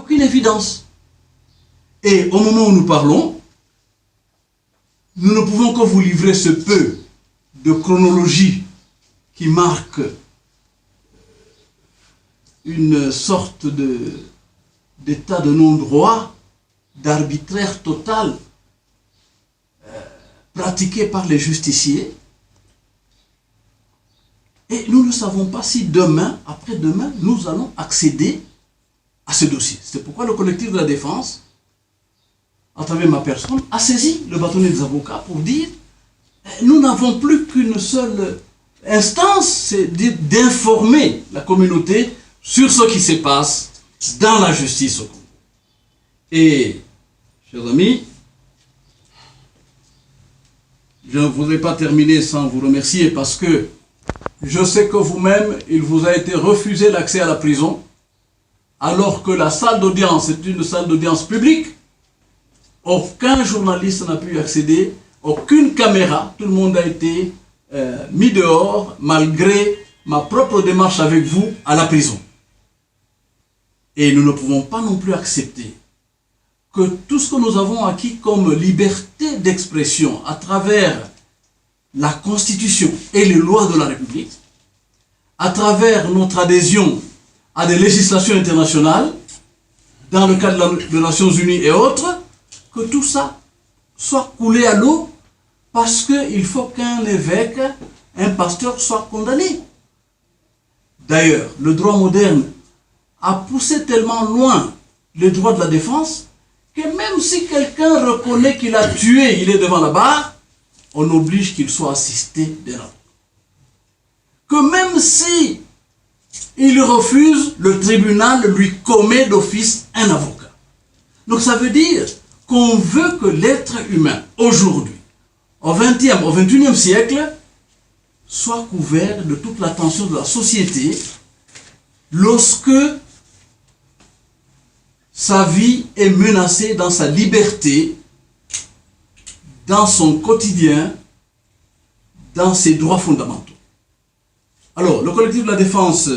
aucune évidence. Et au moment où nous parlons, nous ne pouvons que vous livrer ce peu de chronologie qui marque une sorte d'état de non-droit, d'arbitraire total pratiqué par les justiciers. Et nous ne savons pas si demain, après-demain, nous allons accéder à ce dossier. C'est pourquoi le collectif de la défense, à travers ma personne, a saisi le bâtonnier des avocats pour dire nous n'avons plus qu'une seule instance, c'est d'informer la communauté sur ce qui se passe dans la justice au Congo. Et, chers amis, je ne voudrais pas terminer sans vous remercier parce que je sais que vous-même, il vous a été refusé l'accès à la prison, alors que la salle d'audience est une salle d'audience publique. Aucun journaliste n'a pu y accéder, aucune caméra, tout le monde a été mis dehors, malgré ma propre démarche avec vous à la prison. Et nous ne pouvons pas non plus accepter que tout ce que nous avons acquis comme liberté d'expression à travers la Constitution et les lois de la République, à travers notre adhésion à des législations internationales, dans le cadre des Nations Unies et autres, que tout ça soit coulé à l'eau parce qu'il faut qu'un évêque, un pasteur soit condamné. D'ailleurs, le droit moderne a poussé tellement loin les droits de la défense que même si quelqu'un reconnaît qu'il a tué, il est devant la barre, on oblige qu'il soit assisté d'un avocat. Que même si il refuse, le tribunal lui commet d'office un avocat. Donc ça veut dire qu'on veut que l'être humain, aujourd'hui, au XXe, au XXIe siècle, soit couvert de toute l'attention de la société lorsque sa vie est menacée dans sa liberté, dans son quotidien, dans ses droits fondamentaux. Alors, le collectif de la défense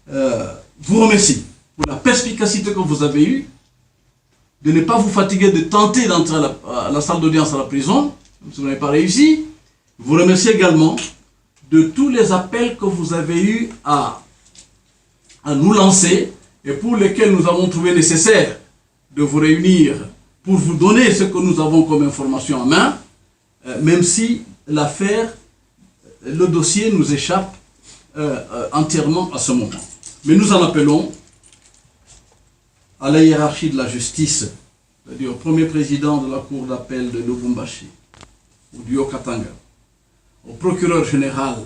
vous remercie pour la perspicacité que vous avez eue, de ne pas vous fatiguer de tenter d'entrer à la salle d'audience à la prison, même si vous n'avez pas réussi. Vous remercie également de tous les appels que vous avez eus à nous lancer et pour lesquels nous avons trouvé nécessaire de vous réunir pour vous donner ce que nous avons comme information en main, même si l'affaire, le dossier nous échappe entièrement à ce moment. Mais nous en appelons à la hiérarchie de la justice, c'est-à-dire au premier président de la cour d'appel de Lubumbashi, ou du Haut-Katanga, au procureur général,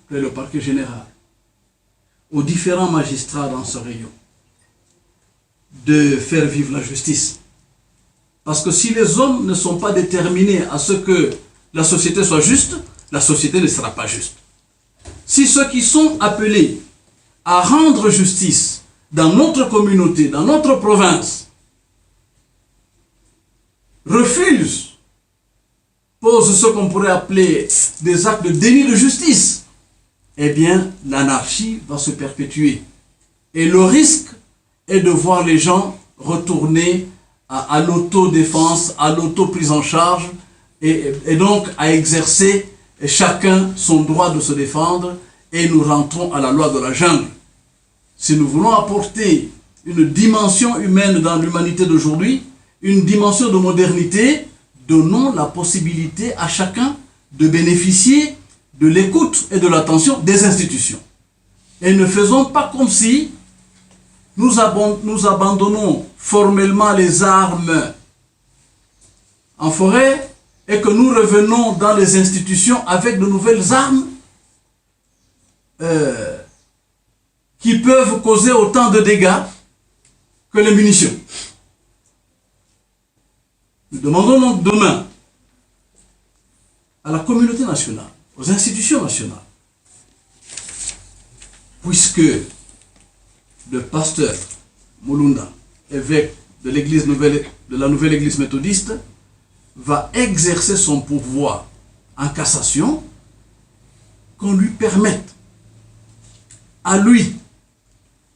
le parquet général, aux différents magistrats dans ce rayon, de faire vivre la justice. Parce que si les hommes ne sont pas déterminés à ce que la société soit juste, la société ne sera pas juste. Si ceux qui sont appelés à rendre justice dans notre communauté, dans notre province, refusent, posent ce qu'on pourrait appeler des actes de déni de justice, eh bien, l'anarchie va se perpétuer. Et le risque est de voir les gens retourner à l'autodéfense, à l'auto-prise en charge, et donc à exercer chacun son droit de se défendre, et nous rentrons à la loi de la jungle. Si nous voulons apporter une dimension humaine dans l'humanité d'aujourd'hui, une dimension de modernité, donnons la possibilité à chacun de bénéficier de l'écoute et de l'attention des institutions. Et ne faisons pas comme si nous abandonnons formellement les armes en forêt et que nous revenons dans les institutions avec de nouvelles armes qui peuvent causer autant de dégâts que les munitions. Nous demandons donc demain à la communauté nationale, aux institutions nationales, puisque le pasteur Mulunda, évêque de la nouvelle église méthodiste, va exercer son pouvoir en cassation, qu'on lui permette, à lui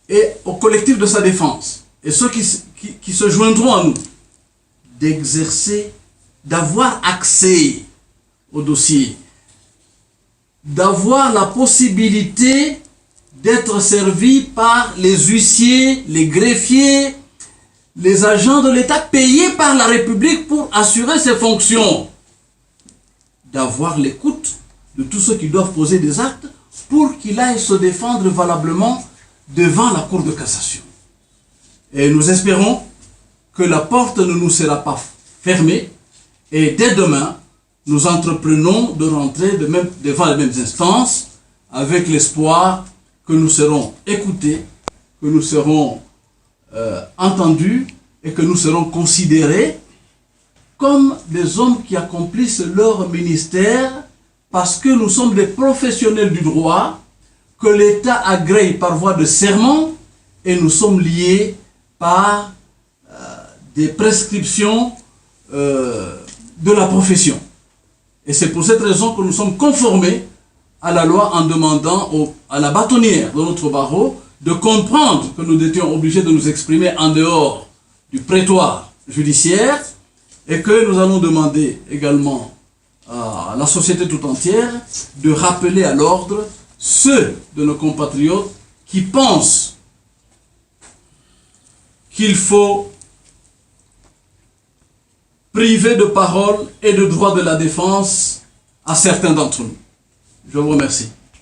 et au collectif de sa défense, et ceux qui se joindront à nous, d'exercer, d'avoir accès au dossier, d'avoir la possibilité d'être servi par les huissiers, les greffiers, les agents de l'État payés par la République pour assurer ses fonctions, d'avoir l'écoute de tous ceux qui doivent poser des actes pour qu'il aille se défendre valablement devant la Cour de cassation. Et nous espérons que la porte ne nous sera pas fermée et dès demain, nous entreprenons de rentrer devant les mêmes instances avec l'espoir que nous serons écoutés, que nous serons entendus et que nous serons considérés comme des hommes qui accomplissent leur ministère parce que nous sommes des professionnels du droit que l'État agrée par voie de serment et nous sommes liés par des prescriptions de la profession. Et c'est pour cette raison que nous sommes conformés à la loi en demandant à la bâtonnière de notre barreau de comprendre que nous étions obligés de nous exprimer en dehors du prétoire judiciaire et que nous allons demander également à la société tout entière de rappeler à l'ordre ceux de nos compatriotes qui pensent qu'il faut priver de parole et de droit de la défense à certains d'entre nous. Je vous remercie.